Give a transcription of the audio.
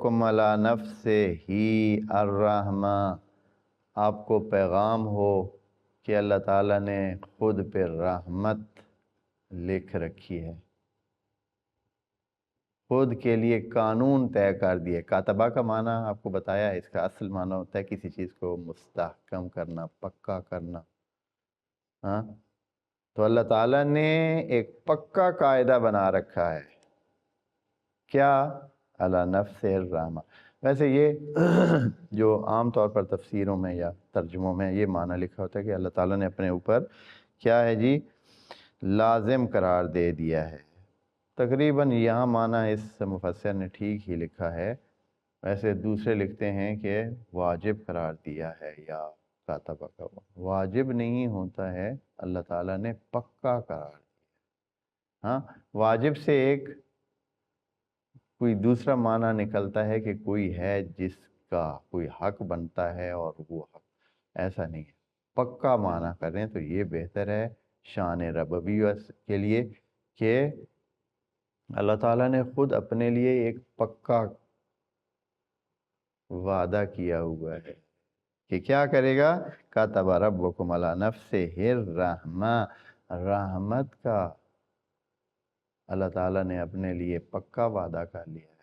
ربکم علی نفسہ الرحمہ، آپ کو پیغام ہو کہ اللہ تعالیٰ نے خود پہ رحمت لکھ رکھی ہے، خود کے لیے قانون طے کر دیے۔ کاتبہ کا معنی آپ کو بتایا ہے، اس کا اصل معنی ہوتا ہے کسی چیز کو مستحکم کرنا، پکا کرنا۔ ہاں، تو اللہ تعالیٰ نے ایک پکا قاعدہ بنا رکھا ہے، کیا؟ علی نفس الرحمہ۔ ویسے یہ جو عام طور پر تفسیروں میں یا ترجموں میں یہ معنی لکھا ہوتا ہے کہ اللہ تعالیٰ نے اپنے اوپر کیا ہے جی، لازم قرار دے دیا ہے۔ تقریباً یہاں معنی اس مفسر نے ٹھیک ہی لکھا ہے، ویسے دوسرے لکھتے ہیں کہ واجب قرار دیا ہے، یا کاتبہ کا واجب نہیں ہوتا ہے، اللہ تعالیٰ نے پکا قرار دیا۔ ہاں، واجب سے ایک کوئی دوسرا معنی نکلتا ہے کہ کوئی ہے جس کا کوئی حق بنتا ہے اور وہ حق، ایسا نہیں ہے۔ پکا معنی کریں تو یہ بہتر ہے شان ربویہ کے لیے کہ اللہ تعالیٰ نے خود اپنے لیے ایک پکا وعدہ کیا ہوا ہے کہ کیا کرے گا؟ کاتب ربکم علی نفسہ الرحمہ، رحمت کا اللہ تعالیٰ نے اپنے لیے پکا وعدہ کر لیا۔